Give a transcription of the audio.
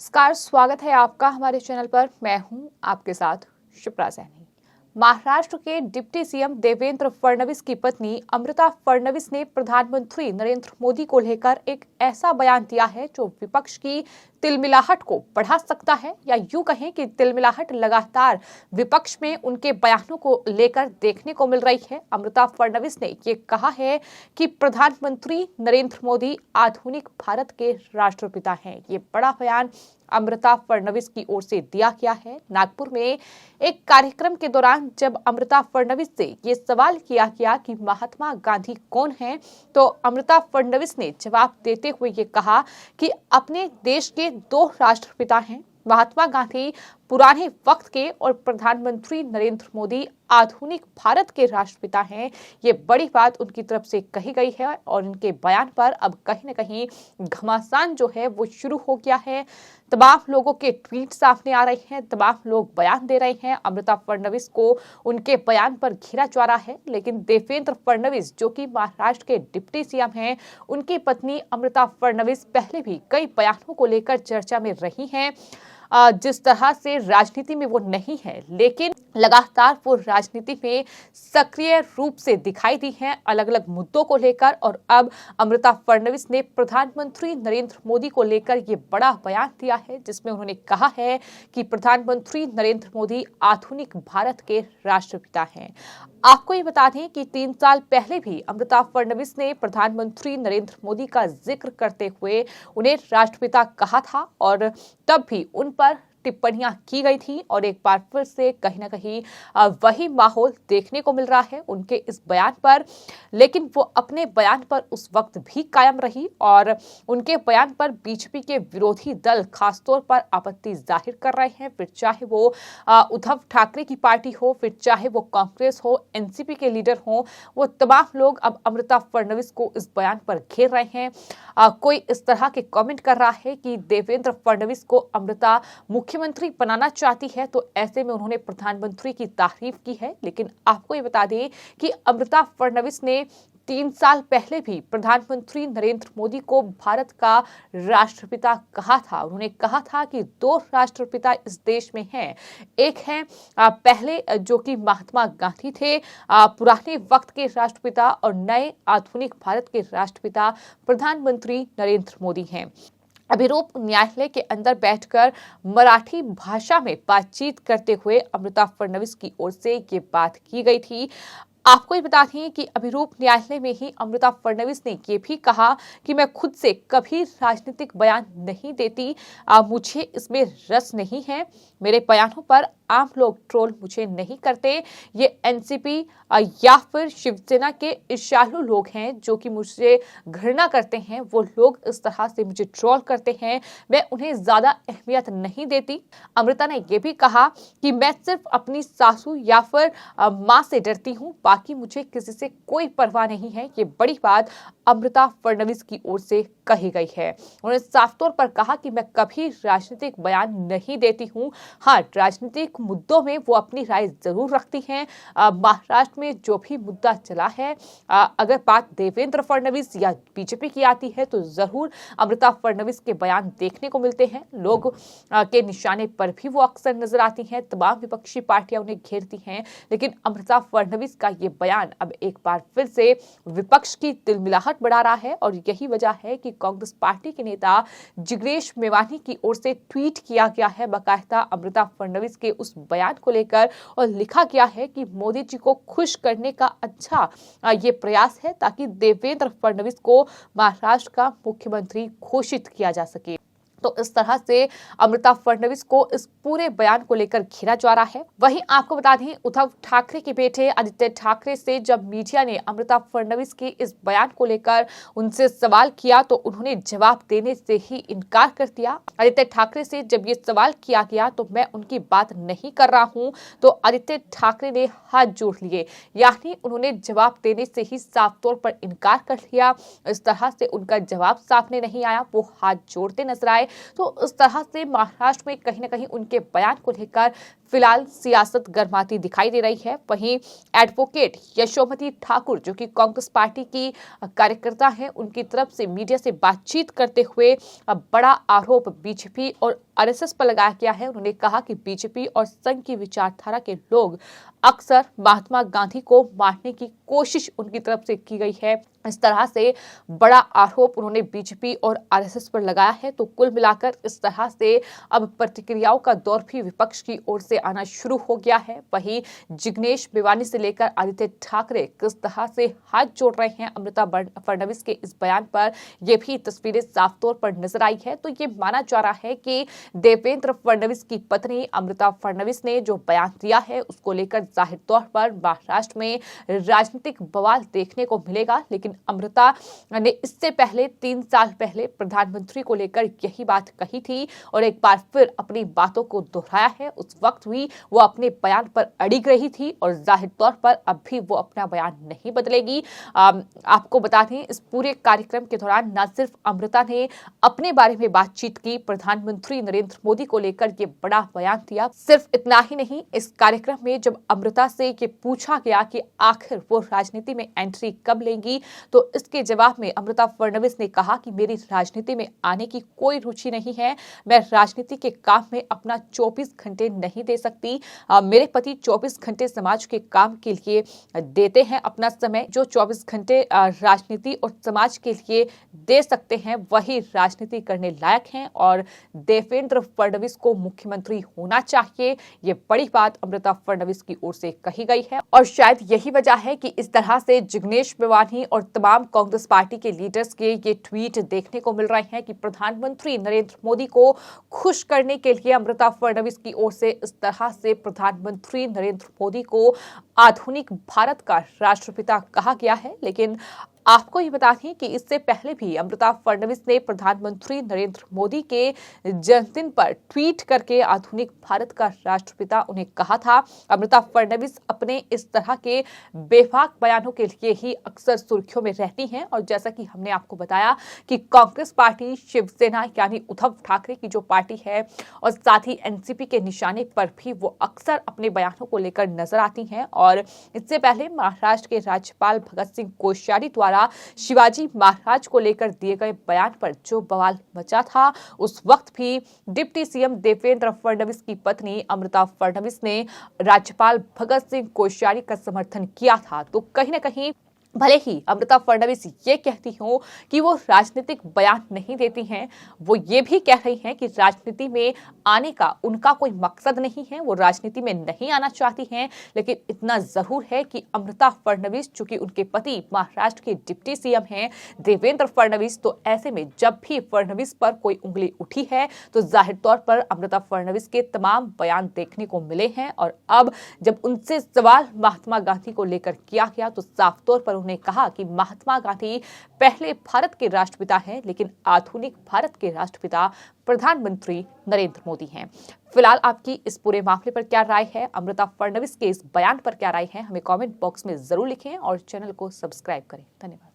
नमस्कार, स्वागत है आपका हमारे चैनल पर। मैं हूं आपके साथ शिप्रा सैनी। महाराष्ट्र के डिप्टी सीएम देवेंद्र फडणवीस की पत्नी अमृता फडणवीस ने प्रधानमंत्री नरेंद्र मोदी को लेकर एक ऐसा बयान दिया है जो विपक्ष की तिलमिलाहट को बढ़ा सकता है, या यूं कहें कि तिलमिलाहट लगातार विपक्ष में उनके बयानों को लेकर देखने को मिल रही है। अमृता फडणवीस ने ये कहा है कि प्रधानमंत्री नरेंद्र मोदी आधुनिक भारत के राष्ट्रपिता हैं। ये बड़ा बयान अमृता फडणवीस की ओर से दिया गया है। नागपुर में एक कार्यक्रम के दौरान जब अमृता फडणवीस से ये सवाल किया गया कि महात्मा गांधी कौन हैं, तो अमृता फडणवीस ने जवाब देते हुए ये कहा कि अपने देश के दो राष्ट्रपिता हैं, महात्मा गांधी पुराने वक्त के और प्रधानमंत्री नरेंद्र मोदी आधुनिक भारत के राष्ट्रपिता हैं। ये बड़ी बात उनकी तरफ से कही गई है और इनके बयान पर अब कहीं न कहीं घमासान जो है वो शुरू हो गया है। तमाम लोगों के ट्वीट सामने आ रहे हैं, तमाम लोग बयान दे रहे हैं। अमृता फडणवीस को उनके बयान पर घेरा जा रहा है, लेकिन देवेंद्र फडणवीस जो कि महाराष्ट्र के डिप्टी सीएम हैं, उनकी पत्नी अमृता फडणवीस पहले भी कई बयानों को लेकर चर्चा में रही हैं। जिस तरह से राजनीति में वो नहीं है, लेकिन लगातार वो राजनीति में सक्रिय रूप से दिखाई दी हैं अलग अलग मुद्दों को लेकर। और अब अमृता फडणवीस ने प्रधानमंत्री नरेंद्र मोदी को लेकर ये बड़ा बयान दिया है, जिसमें उन्होंने कहा है कि प्रधानमंत्री नरेंद्र मोदी आधुनिक भारत के राष्ट्रपिता हैं। आपको ये बता दें कि 3 साल पहले भी अमृता फडणवीस ने प्रधानमंत्री नरेंद्र मोदी का जिक्र करते हुए उन्हें राष्ट्रपिता कहा था और तब भी उन पर टिप्पणियां की गई थी। और एक बार फिर से कहीं ना कहीं वही माहौल देखने को मिल रहा है उनके इस बयान पर, लेकिन वो अपने बयान पर उस वक्त भी कायम रही और उनके बयान पर बीजेपी के विरोधी दल खासतौर पर आपत्ति जाहिर कर रहे हैं। फिर चाहे वो उद्धव ठाकरे की पार्टी हो, फिर चाहे वो कांग्रेस हो, एनसीपी के लीडर हो, वो तमाम लोग अब अमृता फडणवीस को इस बयान पर घेर रहे हैं। कोई इस तरह के कमेंट कर रहा है कि देवेंद्र फडणवीस को अमृता मुख्यमंत्री बनाना चाहती है, तो ऐसे में उन्होंने प्रधानमंत्री की तारीफ की है। लेकिन आपको ये बता दें कि अमृता फडणवीस ने 3 साल पहले भी प्रधानमंत्री नरेंद्र मोदी को भारत का राष्ट्रपिता कहा था। उन्होंने कहा था कि 2 राष्ट्रपिता इस देश में हैं। एक है पहले जो कि महात्मा गांधी थे, पुराने वक्त के राष्ट्रपिता, और नए आधुनिक भारत के राष्ट्रपिता प्रधानमंत्री नरेंद्र मोदी हैं। अभिरूप न्यायालय के अंदर बैठकर मराठी भाषा में बातचीत करते हुए अमृता फडणवीस की ओर से ये बात की गई थी। आपको ये बता दें कि अभिरूप न्यायालय में ही अमृता फडणवीस ने ये भी कहा कि मैं खुद से कभी राजनीतिक बयान नहीं देती, मुझे इसमें रस नहीं है, मेरे बयानों पर आम लोग ट्रोल मुझे नहीं करते। ये एनसीपी या फिर शिवसेना के ईर्ष्यालु लोग हैं जो कि मुझसे घृणा करते हैं, वो लोग इस तरह से मुझे ट्रोल करते हैं, मैं उन्हें ज्यादा अहमियत नहीं देती। अमृता ने यह भी कहा कि मैं सिर्फ अपनी सासू या फिर माँ से डरती हूँ, बाकी मुझे किसी से कोई परवाह नहीं है। ये बड़ी बात अमृता फडणवीस की ओर से कही गई है। उन्होंने साफ तौर पर कहा कि मैं कभी राजनीतिक बयान नहीं देती हूँ। हाँ, राजनीतिक मुद्दों में वो अपनी राय जरूर रखती हैं। महाराष्ट्र में जो भी मुद्दा चला है, अगर बात देवेंद्र फडणवीस या बीजेपी की आती है, तो जरूर अमृता फडणवीस के बयान देखने को मिलते हैं। लोग के निशाने पर भी वो अक्सर नजर आती हैं, तमाम विपक्षी पार्टियां उन्हें घेरती हैं। लेकिन अमृता फडणवीस का ये बयान अब एक बार फिर से विपक्ष की तिलमिलाहट बढ़ा रहा है और यही वजह है कि कांग्रेस पार्टी के नेता जिग्नेश मेवानी की ओर से ट्वीट किया गया है बाकायदा अमृता फडणवीस के उस बयान को लेकर, और लिखा गया है कि मोदी जी को खुश करने का अच्छा ये प्रयास है ताकि देवेंद्र फडणवीस को महाराष्ट्र का मुख्यमंत्री घोषित किया जा सके। तो इस तरह से अमृता फडणवीस को इस पूरे बयान को लेकर घेरा जा रहा है। वहीं आपको बता दें, उद्धव ठाकरे के बेटे आदित्य ठाकरे से जब मीडिया ने अमृता फडणवीस के इस बयान को लेकर उनसे सवाल किया, तो उन्होंने जवाब देने से ही इनकार कर दिया। आदित्य ठाकरे से जब ये सवाल किया गया तो मैं उनकी बात नहीं कर रहा हूं, तो आदित्य ठाकरे ने हाथ जोड़ लिए, यानी उन्होंने जवाब देने से ही साफ तौर पर इनकार कर लिया। इस तरह से उनका जवाब सामने नहीं आया, वो हाथ जोड़ते नजर आए। तो इस तरह से महाराष्ट्र में कहीं ना कहीं उनके बयान को लेकर फिलहाल सियासत गर्माती दिखाई दे रही है। वहीं एडवोकेट यशोमती ठाकुर जो कि कांग्रेस पार्टी की कार्यकर्ता हैं, उनकी तरफ से मीडिया से बातचीत करते हुए बड़ा आरोप बीजेपी और आरएसएस पर लगाया गया है। उन्होंने कहा कि बीजेपी और संघ की विचारधारा के लोग अक्सर महात्मा गांधी को मारने की कोशिश उनकी तरफ से की गई है। इस तरह से बड़ा आरोप उन्होंने बीजेपी और आरएसएस पर लगाया है। तो कुल मिलाकर इस तरह से अब प्रतिक्रियाओं का दौर भी विपक्ष की ओर से आना शुरू हो गया है। वहीं जिग्नेश मेवानी से लेकर आदित्य ठाकरे किस तरह से हाथ जोड़ रहे हैं अमृता फडणवीस के इस बयान पर, यह भी तस्वीरें साफ तौर पर नजर आई है। तो ये माना जा रहा है कि देवेंद्र फडणवीस की पत्नी अमृता फडणवीस ने जो बयान दिया है उसको लेकर जाहिर तौर पर महाराष्ट्र में राजनीतिक बवाल देखने को मिलेगा। लेकिन अमृता ने इससे पहले 3 साल पहले प्रधानमंत्री को लेकर यही बात कही थी और एक बार फिर अपनी बातों को दोहराया है। उस वक्त भी वो अपने बयान पर अड़िग रही थी और जाहिर तौर पर अब भी वो अपना बयान नहीं बदलेगी। आपको बता दें, इस पूरे कार्यक्रम के दौरान न सिर्फ अमृता ने अपने बारे में बातचीत की, प्रधानमंत्री नरेंद्र मोदी को लेकर ये बड़ा बयान दिया। सिर्फ इतना ही नहीं, इस कार्यक्रम में जब अमृता से ये पूछा गया कि आखिर वो राजनीति में एंट्री कब लेंगी, तो इसके जवाब में अमृता फडणवीस ने कहा कि मेरी राजनीति में आने की कोई रुचि नहीं है। मैं राजनीति के काम में अपना 24 घंटे नहीं दे सकती। मेरे पति 24 घंटे समाज के काम के लिए देते हैं अपना समय। जो 24 घंटे राजनीति और समाज के लिए दे सकते हैं वही राजनीति करने लायक हैं और देवेंद्र फडणवीस को मुख्यमंत्री होना चाहिए। ये बड़ी बात अमृता फडणवीस की ओर से कही गई है और शायद यही वजह है कि इस तरह से जिग्नेश मेवानी और तमाम कांग्रेस पार्टी के लीडर्स के ये ट्वीट देखने को मिल रहे हैं कि प्रधानमंत्री नरेंद्र मोदी को खुश करने के लिए अमृता फडणवीस की ओर से इस तरह से प्रधानमंत्री नरेंद्र मोदी को आधुनिक भारत का राष्ट्रपिता कहा गया है। लेकिन आपको ये बता दें कि इससे पहले भी अमृता फडणवीस ने प्रधानमंत्री नरेंद्र मोदी के जन्मदिन पर ट्वीट करके आधुनिक भारत का राष्ट्रपिता उन्हें कहा था। अमृता फडणवीस अपने इस तरह के बेबाक बयानों के लिए ही अक्सर सुर्खियों में रहती हैं और जैसा कि हमने आपको बताया कि कांग्रेस पार्टी, शिवसेना यानी उद्धव ठाकरे की जो पार्टी है और साथ ही एनसीपी के निशाने पर भी वो अक्सर अपने बयानों को लेकर नजर आती हैं। और इससे पहले महाराष्ट्र के राज्यपाल भगत सिंह कोश्यारी द्वारा शिवाजी महाराज को लेकर दिए गए बयान पर जो बवाल मचा था, उस वक्त भी डिप्टी सीएम देवेंद्र फडणवीस की पत्नी अमृता फडणवीस ने राज्यपाल भगत सिंह कोश्यारी का समर्थन किया था। तो कहीं ना कहीं भले ही अमृता फडणवीस ये कहती हो कि वो राजनीतिक बयान नहीं देती हैं, वो ये भी कह रही हैं कि राजनीति में आने का उनका कोई मकसद नहीं है, वो राजनीति में नहीं आना चाहती हैं। लेकिन इतना जरूर है कि अमृता फडणवीस, चूंकि उनके पति महाराष्ट्र के डिप्टी सीएम हैं देवेंद्र फडणवीस, तो ऐसे में जब भी फडणवीस पर कोई उंगली उठी है तो जाहिर तौर पर अमृता फडणवीस के तमाम बयान देखने को मिले हैं। और अब जब उनसे सवाल महात्मा गांधी को लेकर किया गया तो साफ तौर पर उन्होंने कहा कि महात्मा गांधी पहले भारत के राष्ट्रपिता हैं, लेकिन आधुनिक भारत के राष्ट्रपिता प्रधानमंत्री नरेंद्र मोदी हैं। फिलहाल आपकी इस पूरे मामले पर क्या राय है, अमृता फडणवीस के इस बयान पर क्या राय है, हमें कमेंट बॉक्स में जरूर लिखें और चैनल को सब्सक्राइब करें। धन्यवाद।